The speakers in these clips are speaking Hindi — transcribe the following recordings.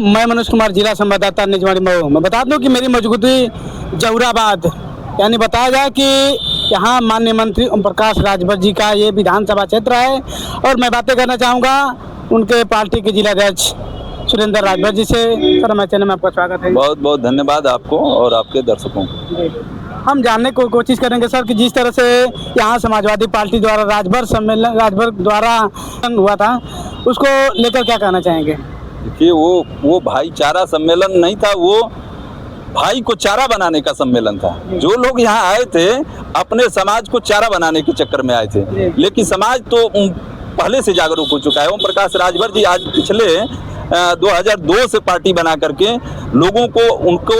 मैं मनोज कुमार, जिला संवाददाता निजवाड़ी मऊ। मैं बता दूं कि मेरी मौजूदगी जहुराबाद, यानी बताया जाए कि यहाँ माननीय मंत्री ओम प्रकाश राजभर जी का ये विधानसभा क्षेत्र है और मैं बातें करना चाहूँगा उनके पार्टी के जिलाध्यक्ष सुरेंद्र राजभर जी से। सर, हमारे चैनल में आपका स्वागत है। बहुत बहुत धन्यवाद आपको और आपके दर्शकों को। हम जानने को कोशिश करेंगे सर कि जिस तरह से यहाँ समाजवादी पार्टी द्वारा राजभर द्वारा हुआ था, उसको लेकर क्या कहना चाहेंगे? देखिए, वो भाईचारा सम्मेलन नहीं था, वो भाई को चारा बनाने का सम्मेलन था। जो लोग यहाँ आए थे अपने समाज को चारा बनाने के चक्कर में आए थे, लेकिन समाज तो पहले से जागरूक हो चुका है। ओम प्रकाश राजभर जी आज पिछले 2002 से पार्टी बना करके लोगों को उनको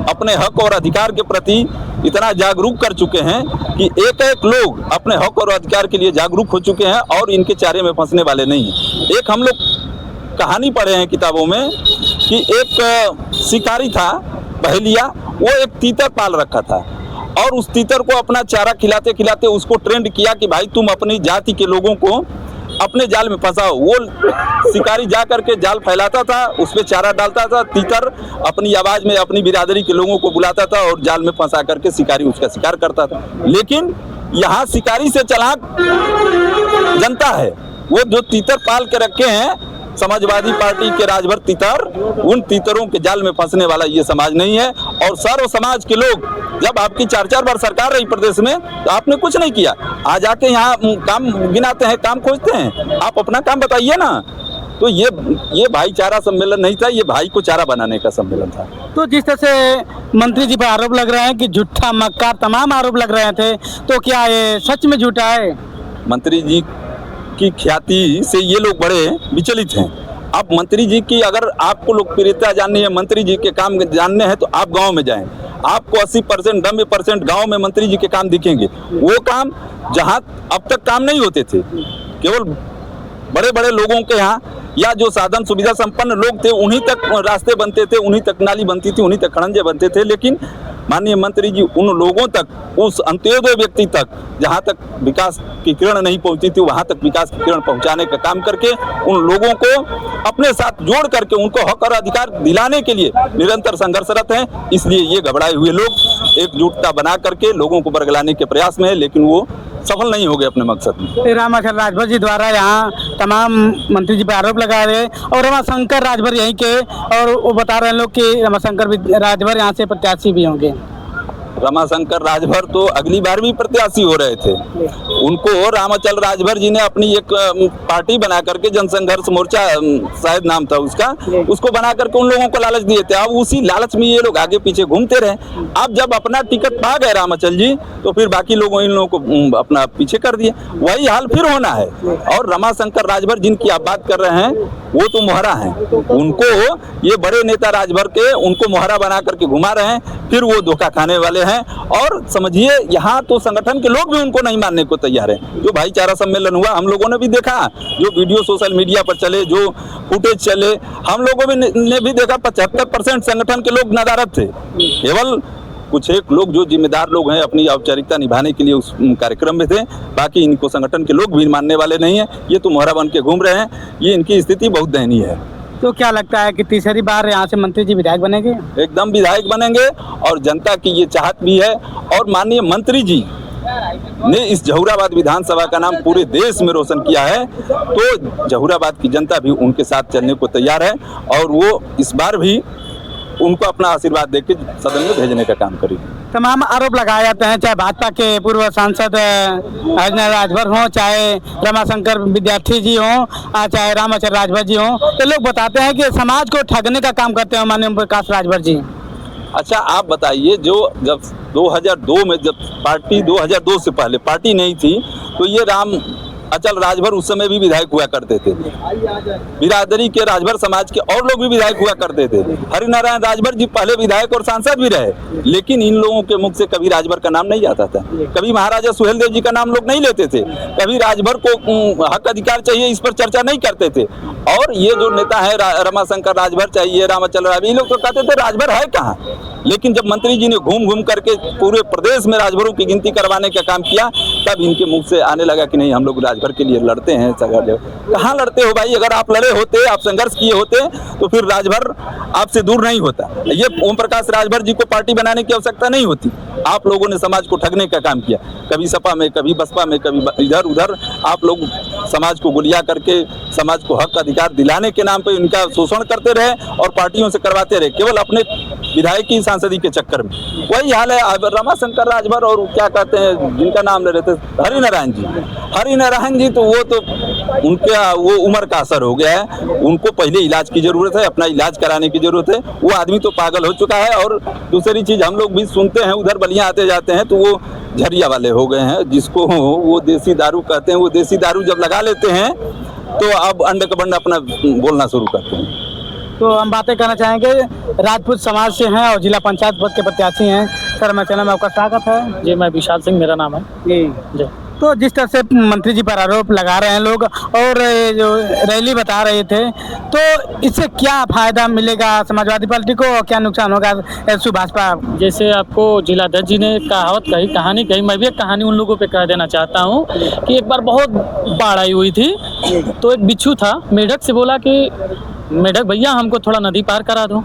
अपने हक और अधिकार के प्रति इतना जागरूक कर चुके हैं कि एक एक लोग अपने हक और अधिकार के लिए जागरूक हो चुके हैं और इनके चारे में फंसने वाले नहीं हैं। एक हम लोग कहानी पढ़े हैं किताबों में कि एक शिकारी था बहेलिया, वो एक तीतर पाल रखा था और उस तीतर को अपना चारा खिलाते खिलाते उसको ट्रेंड किया कि भाई तुम अपनी जाति के लोगों को अपने जाल में फंसाओ। वो शिकारी जा करके जाल फैलाता था, उस पर चारा डालता था, तीतर अपनी आवाज में अपनी बिरादरी के लोगों को बुलाता था और जाल में फंसा करके शिकारी उसका शिकार करता था। लेकिन यहाँ शिकारी से चालाक जनता है। वो जो तीतर पाल के रखे हैं समाजवादी पार्टी के राजभर तीतर, उन तीतरों के जाल में फंसने वाला ये समाज नहीं है। और सर्व समाज के लोग, जब आपकी 4-4 बार सरकार रही प्रदेश में तो आपने कुछ नहीं किया, आज आके यहाँ काम गिनाते हैं, काम खोजते हैं। आप अपना काम बताइए ना। तो ये भाईचारा सम्मेलन नहीं था, ये भाई को चारा बनाने का सम्मेलन था। तो जिस तरह से मंत्री जी पर आरोप लग रहे हैं कि झूठा मक्का तमाम आरोप लग रहे थे, तो क्या ये सच में झूठा है? मंत्री जी की ख्याति से ये लोग बड़े विचलित हैं। अब मंत्री जी की अगर आपको लोकप्रियता जाननी है, मंत्री जी के काम जानने हैं, तो आप गांव में जाएं। आपको 80% 90% गांव में मंत्री जी के काम दिखेंगे। वो काम जहां अब तक काम नहीं होते थे, केवल बड़े बड़े लोगों के यहाँ या जो साधन सुविधा संपन्न लोग थे उन्हीं तक रास्ते बनते थे, उन्हीं तक नाली बनती थी, उन्हीं तक खड़ंजे बनते थे। लेकिन माननीय मंत्री जी उन लोगों तक, उस अंत्योदय व्यक्ति तक, जहां तक विकास की किरण नहीं पहुंची थी, वहां तक विकास की किरण पहुंचाने का काम करके उन लोगों को अपने साथ जोड़ करके उनको हक और अधिकार दिलाने के लिए निरंतर संघर्षरत हैं। इसलिए ये घबराए हुए लोग एकजुटता बना करके लोगों को बरगलाने के प्रयास में है, लेकिन वो सफल नहीं हो गए अपने मकसद में। रामाशंकर राजभर जी द्वारा यहाँ तमाम मंत्री जी पर आरोप लगा रहे और रमाशंकर राजभर यहीं के, और वो बता रहे हैं लोग कि रमाशंकर राजभर यहाँ से प्रत्याशी भी होंगे। रमाशंकर राजभर तो अगली बार भी प्रत्याशी हो रहे थे। उनको रामाचल राजभर जी ने अपनी एक पार्टी बना करके, जनसंघर्ष मोर्चा शायद नाम था उसका, उसको बना करके उन लोगों को लालच दिए थे। अब उसी लालच में ये लोग आगे पीछे घूमते रहे। अब जब अपना टिकट पा गए रामाचल जी, तो फिर बाकी लोगों इन लोगों को अपना पीछे कर दिए। वही हाल फिर होना है। और रमाशंकर राजभर जिनकी आप बात कर रहे हैं, वो तो मोहरा हैं। उनको ये बड़े नेता राजभर के उनको मोहरा बना करके घुमा रहे हैं, फिर वो धोखा खाने वाले हैं। और समझिए, यहाँ तो संगठन के लोग भी उनको नहीं मानने को तैयार हैं। जो भाईचारा सम्मेलन हुआ, हम लोगों ने भी देखा, जो वीडियो सोशल मीडिया पर चले, जो फुटेज चले, हम लोगों ने भी देखा 75% संगठन के लोग नदारद थे। केवल कुछ एक लोग जो जिम्मेदार लोग हैं अपनी औपचारिकता निभाने के लिए उस कार्यक्रम में थे, बाकी इनको संगठन के लोग भी मानने वाले नहीं हैं। ये तो मोहरा बन के घूम रहे हैं। ये इनकी स्थिति बहुत दयनीय है। तो क्या लगता है कि तीसरी बार यहाँ से मंत्री जी विधायक बनेंगे? एकदम विधायक बनेंगे और जनता की ये चाहत भी है। और माननीय मंत्री जी ने इस जहुराबाद विधानसभा का नाम पूरे देश में रोशन किया है, तो जहुराबाद की जनता भी उनके साथ चलने को तैयार है और वो इस बार भी उनको अपना आशीर्वाद देकर सदन में भेजने का काम करेगी। तमाम आरोप लगाए जाते हैं, चाहे भाजपा के पूर्व सांसद राजभर हों, चाहे रमाशंकर विद्यार्थी जी हों, चाहे रामाचल राजभर जी हों, तो लोग बताते हैं कि समाज को ठगने का काम करते हैं माननीय प्रकाश राजभर जी। अच्छा, आप बताइए, जो जब 2002 में, जब पार्टी 2002 से पहले पार्टी नहीं थी, तो ये राम अचल राजभर उस समय भी विधायक हुआ करते थे। बिरादरी के राजभर समाज के और लोग भी विधायक हुआ करते थे। हरिनारायण राजभर जी पहले विधायक और सांसद भी रहे, लेकिन इन लोगों के मुख से कभी राजभर का नाम नहीं आता था। कभी महाराजा सुहेलदेव जी का नाम लोग नहीं लेते थे। कभी राजभर को हक अधिकार चाहिए, इस पर चर्चा नहीं करते थे। और ये जो नेता है रमाशंकर राजभर चाहिए, रामाचल राजभर, ये लोग तो कहते थे राजभर है कहाँ। लेकिन जब मंत्री जी ने घूम घूम करके पूरे प्रदेश में राजभरों की गिनती करवाने का काम किया, तब इनके मुंह से आने लगा कि नहीं, हम लोग राजभर के लिए लड़ते हैं। कहाँ लड़ते हो भाई? अगर आप लड़े होते, आप संघर्ष किए होते, तो फिर राजभर आपसे दूर नहीं होता। ये ओम प्रकाश राजभर जी को पार्टी बनाने की आवश्यकता नहीं होती। आप लोगों ने समाज को ठगने का काम किया, कभी सपा में, कभी बसपा में, कभी इधर उधर। आप लोग समाज को गुलिया करके समाज को हक अधिकार दिलाने के नाम पे इनका शोषण करते रहे और पार्टियों से करवाते रहे, केवल अपने विधायकी सांसदी के चक्कर में। वही हाल है रमाशंकर राजभर और क्या कहते हैं जिनका नाम ले रहे थे, हरिनारायण जी। हरिनारायण जी तो उनका वो उम्र का असर हो गया है, उनको पहले इलाज की जरूरत है, अपना इलाज कराने की जरूरत है। वो आदमी तो पागल हो चुका है। और दूसरी चीज हम लोग भी सुनते हैं, उधर बलिया आते जाते हैं तो वो झरिया वाले हो गए हैं, जिसको वो देसी दारू कहते हैं। वो देसी दारू जब लगा लेते हैं तो अब अंडे कबंड अपना बोलना शुरू करते हैं। तो हम बातें करना चाहेंगे, राजपूत समाज से हैं और जिला पंचायत पद के प्रत्याशी हैं। सर, मैं चैनल में आपका स्वागत है। जी, मैं विशाल सिंह मेरा नाम है। जी। तो जिस तरह से मंत्री जी पर आरोप लगा रहे हैं लोग और जो रैली बता रहे थे, तो इससे क्या फायदा मिलेगा समाजवादी पार्टी को और क्या नुकसान होगा भाजपा? जैसे आपको जिलाध्यक्ष जी ने कहावत कही, कहानी कही, मैं भी एक कहानी उन लोगों पे कह देना चाहता हूँ कि एक बार बहुत बाढ़ आई हुई थी, तो एक बिच्छू था, मेढक से बोला कि मेढक भैया हमको थोड़ा नदी पार करा दो।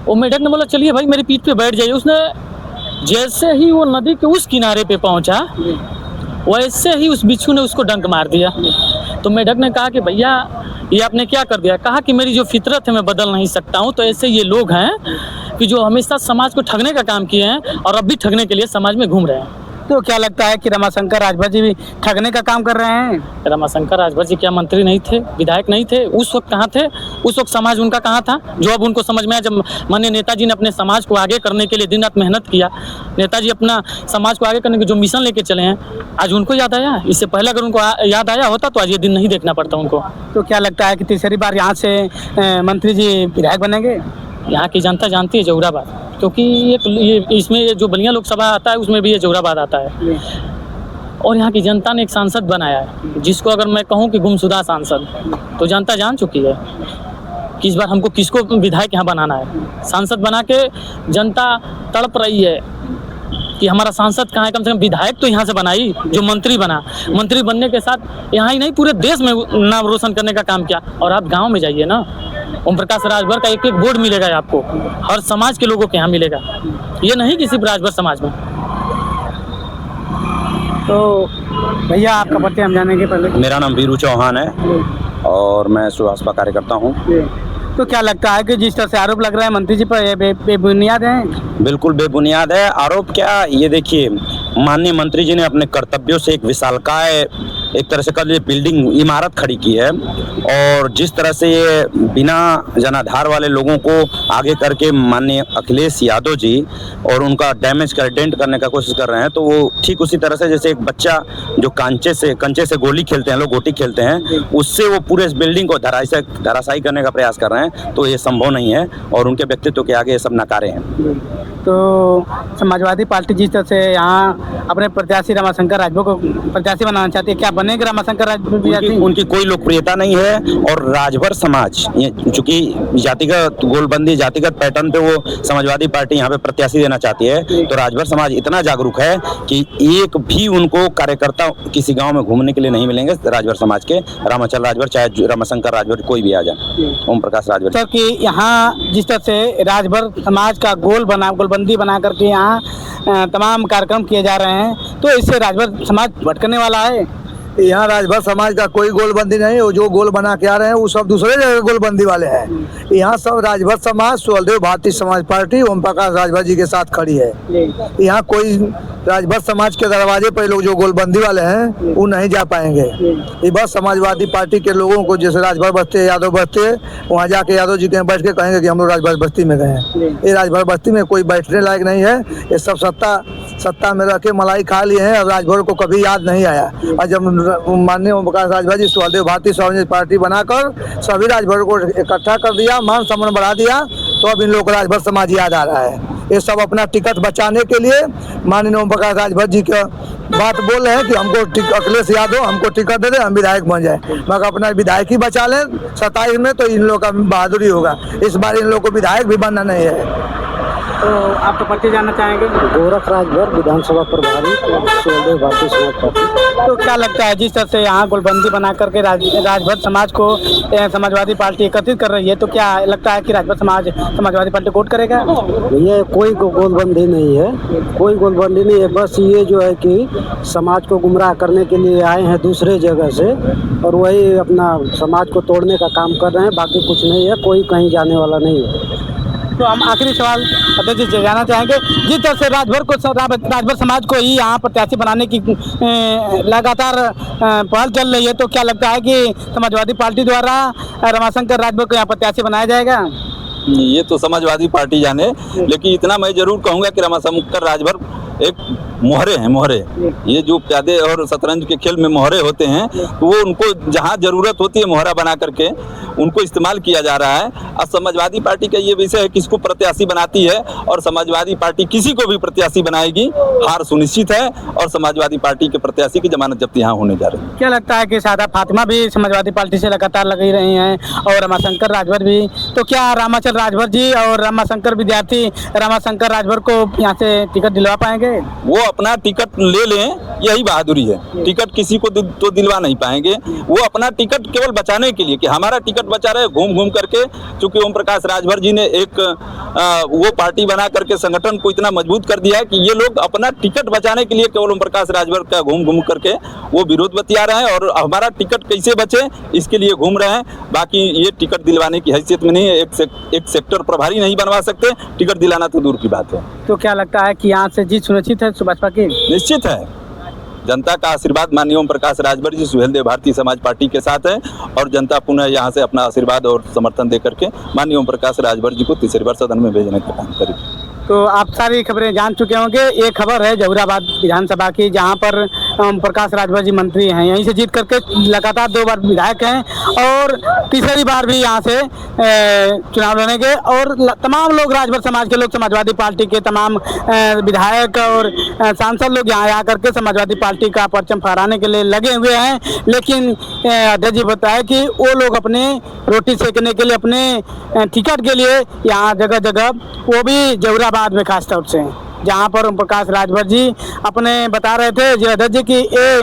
वो मेढक ने बोला चलिए भाई मेरी पीठ पे बैठ जाइए। उसने जैसे ही वो नदी के उस किनारे पे पहुंचा, वैसे ही उस बिच्छू ने उसको डंक मार दिया। तो मेढक ने कहा कि भैया ये आपने क्या कर दिया? कहा कि मेरी जो फितरत है मैं बदल नहीं सकता हूँ। तो ऐसे ये लोग हैं कि जो हमेशा समाज को ठगने का काम किए हैं और अब भी ठगने के लिए समाज में घूम रहे हैं। तो क्या लगता है कि रमाशंकर राजभर जी भी ठगने का काम कर रहे हैं? रमाशंकर राजभर जी क्या मंत्री नहीं थे, विधायक नहीं थे? उस वक्त कहाँ थे? उस वक्त समाज उनका कहाँ था? जो अब उनको समझ में आया, जब माननीय नेताजी ने अपने समाज को आगे करने के लिए दिन रात मेहनत किया, नेताजी अपना समाज को आगे करने के जो मिशन लेके चले हैं, आज उनको याद आया। इससे पहले अगर उनको याद आया होता तो आज ये दिन नहीं देखना पड़ता उनको। तो क्या लगता है कि तीसरी बार यहाँ से मंत्री जी विधायक बनेंगे? यहाँ की जनता जानती है जोराबाद, क्योंकि ये इसमें जो बलिया लोकसभा आता है उसमें भी ये जोराबाद आता है। और यहाँ की जनता ने एक सांसद बनाया है, जिसको अगर मैं कहूँ कि गुमशुदा सांसद, तो जनता जान चुकी है कि इस बार हमको किसको विधायक यहाँ बनाना है। सांसद बना के जनता तड़प रही है कि हमारा सांसद कहाँ है। कम से कम विधायक तो यहाँ से बनाई, जो मंत्री बना। मंत्री बनने के साथ यहाँ ही नहीं पूरे देश में नाम रोशन करने का काम किया। और आप गाँव में जाइए ना, ओम प्रकाश राजभर का एक एक बोर्ड मिलेगा आपको, हर समाज के लोगों के यहाँ मिलेगा, ये नहीं कि सिर्फ राजभर समाज में। तो भैया आपका परिचय हम जानेंगे पहले। मेरा नाम वीरू चौहान है और मैं सुभाषपा कार्यकर्ता हूँ। तो क्या लगता है कि जिस तरह से आरोप लग रहा है मंत्री जी पर, ये बेबुनियाद है? बिल्कुल बेबुनियाद है। आरोप क्या, ये देखिए, माननीय मंत्री जी ने अपने कर्तव्यों से एक विशालकाय, एक तरह से कल ये बिल्डिंग इमारत खड़ी की है, और जिस तरह से ये बिना जनाधार वाले लोगों को आगे करके माननीय अखिलेश यादव जी और उनका डैमेज कर, डेंट करने का कोशिश कर रहे हैं, तो वो ठीक उसी तरह से जैसे एक बच्चा जो कंचे से गोली खेलते हैं, लोग गोटी खेलते हैं, उससे वो पूरे इस बिल्डिंग को धराशायी करने का प्रयास कर रहे हैं। तो ये संभव नहीं है और उनके व्यक्तित्व के आगे ये सब नकारे हैं। तो समाजवादी पार्टी जिस तरह से यहाँ अपने प्रत्याशी रमाशंकर राजभर को प्रत्याशी बनाना चाहती है, क्या बनेंगे रमाशंकर राजभर? उनकी कोई लोकप्रियता नहीं है। और राजभर समाज, चूंकि जातिगत गोलबंदी, जातिगत पैटर्न पे वो समाजवादी पार्टी यहाँ पे प्रत्याशी देना चाहती है, तो राजभर समाज इतना जागरूक है कि एक भी उनको कार्यकर्ता किसी गांव में घूमने के लिए नहीं मिलेंगे राजभर समाज के। रामाचल राजभर चाहे रमाशंकर राजभर कोई भी आ जाए, ओम प्रकाश राजभर। तो कि यहाँ जिस तरह से राजभर समाज का गोलबंदी बना करके यहाँ तमाम कार्यक्रम किए जा रहे हैं, तो इससे राजभर समाज भटकने वाला है। यहाँ राजभर समाज का कोई गोलबंदी नहीं है। जो गोल बना के आ रहे हैं वो सब दूसरे जगह गोलबंदी वाले हैं। यहाँ सब राजभर समाज, सुहलदेव भारतीय समाज पार्टी ओम प्रकाश राजभर जी के साथ खड़ी है। यहाँ कोई राजभर समाज के दरवाजे पर लोग जो गोलबंदी वाले हैं वो नहीं जा पाएंगे। ये बस समाजवादी पार्टी के लोगों को, जैसे राजभर बस्ती है, यादव बस्ती है, वहाँ जाके यादव जी के बैठ के कहेंगे कि हम लोग राजभर बस्ती में गए हैं। ये राजभर बस्ती में कोई बैठने लायक नहीं है। ये सब सत्ता में रह के मलाई खा लिए हैं और राजभर को कभी याद नहीं आया। और जब माननीय ओम प्रकाश राजभर जी सुहलदेव भारतीय समाज पार्टी बनाकर सभी राजभर को इकट्ठा कर दिया, मान सम्मान बढ़ा दिया, तो अब इन लोगों को राजभर समाज याद आ रहा है। ये सब अपना टिकट बचाने के लिए माननीय ओम प्रकाश राजभर जी का बात बोल रहे हैं कि हमको अखिलेश यादव हमको टिकट दे दे, हम विधायक बन जाए। मगर अपना विधायक ही बचा लें 27 में, तो इन लोगों का बहादुरी होगा। इस बार इन लोगों को विधायक भी बनना नहीं है। तो आपका परिचय जानना चाहेंगे? गोरख राजभर विधानसभा प्रभारी सुहेलदेव भारतीय समाज पार्टी। तो क्या लगता है जिस तरह से यहाँ गोलबंदी बना करके राजभर समाज को समाजवादी पार्टी एकत्रित कर रही है, तो क्या लगता है कि राजभर समाज समाजवादी पार्टी को वोट करेगा? ये कोई गोलबंदी नहीं है, कोई गोलबंदी नहीं है। बस ये जो है कि समाज को गुमराह करने के लिए आए हैं दूसरे जगह से और वही अपना समाज को तोड़ने का काम कर रहे हैं। बाकी कुछ नहीं है, कोई कहीं जाने वाला नहीं है। तो हम आखिरी सवाल अध्यक्ष जी से जानना चाहेंगे, जिस तरह से राजभर समाज को ही यहाँ प्रत्याशी बनाने की लगातार पहल चल रही है, तो क्या लगता है कि समाजवादी पार्टी द्वारा रमाशंकर राजभर को यहाँ प्रत्याशी बनाया जाएगा? ये तो समाजवादी पार्टी जाने, लेकिन इतना मैं जरूर कहूँगा कि रमाशंकर राजभर एक मोहरे हैं, मोहरे। ये जो प्यादे और शतरंज के खेल में मोहरे होते हैं, तो वो उनको जहाँ जरूरत होती है मोहरा बना करके उनको इस्तेमाल किया जा रहा है। और समाजवादी पार्टी का ये विषय है किसको प्रत्याशी बनाती है, और समाजवादी पार्टी किसी को भी प्रत्याशी बनाएगी, हार सुनिश्चित है। और समाजवादी पार्टी के प्रत्याशी की जमानत जब्ती यहाँ होने जा रही है। क्या लगता है कि सादा फातिमा भी समाजवादी पार्टी से लगातार लगी रही हैं और रमाशंकर राजभर भी, तो क्या रामाचल राजभर जी और रमाशंकर विद्यार्थी रमाशंकर राजभर को यहाँ से टिकट दिलवा पाएंगे? वो अपना टिकट ले लें, यही बहादुरी है। टिकट किसी को तो दिलवा नहीं पाएंगे। वो अपना टिकट केवल बचाने के लिए कि हमारा टिकट बचा रहे, घूम घूम करके, चूंकि ओम प्रकाश राजभर जी ने एक वो पार्टी बना करके संगठन को इतना मजबूत कर दिया है कि ये लोग अपना टिकट बचाने के लिए केवल ओम प्रकाश राजभर का घूम घूम करके वो विरोध बतिया रहे हैं और हमारा टिकट कैसे बचे इसके लिए घूम रहे हैं। बाकी ये टिकट दिलवाने की हैसियत में नहीं है, एक सेक्टर प्रभारी नहीं बनवा सकते, टिकट दिलाना तो दूर की बात है। तो क्या लगता है कि यहाँ से जीत सुनिश्चित है भाजपा की? निश्चित है। जनता का आशीर्वाद माननीय ओम प्रकाश राजभर जी सुहेलदेव भारतीय समाज पार्टी के साथ है और जनता पुनः यहाँ से अपना आशीर्वाद और समर्थन दे करके माननीय ओम प्रकाश राजभर जी को तीसरी बार सदन में भेजने का काम करेगी। तो आप सारी खबरें जान चुके होंगे। एक खबर है जहुराबाद विधानसभा की, जहां पर प्रकाश राजभर जी मंत्री हैं, यहीं से जीत करके लगातार 2 बार विधायक हैं और तीसरी बार भी यहां से चुनाव लड़ेंगे। और तमाम लोग राजभर समाज के लोग, समाजवादी पार्टी के तमाम विधायक और सांसद लोग यहाँ आकर के समाजवादी पार्टी का परचम फहराने के लिए लगे हुए हैं। लेकिन अध्यक्ष जी बताया कि वो लोग अपने रोटी सेकने के लिए, अपने टिकट के लिए यहाँ जगह जगह, वो भी जहुराबाद में खास तौर से, जहाँ पर ओम प्रकाश राजभर जी अपने बता रहे थे जी अध्यक्ष जी कि ये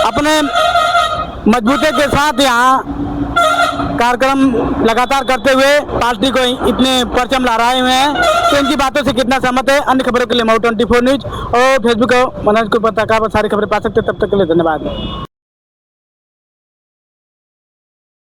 अपने मजबूती के साथ यहाँ कार्यक्रम लगातार करते हुए पार्टी को इतने परचम लहराए हुए हैं। तो इनकी बातों से कितना सहमत है? अन्य खबरों के लिए मऊ 24 न्यूज और फेसबुक और मनोज को पत्रकार पर सारी खबरें पा सकते हैं। तब तक के लिए धन्यवाद।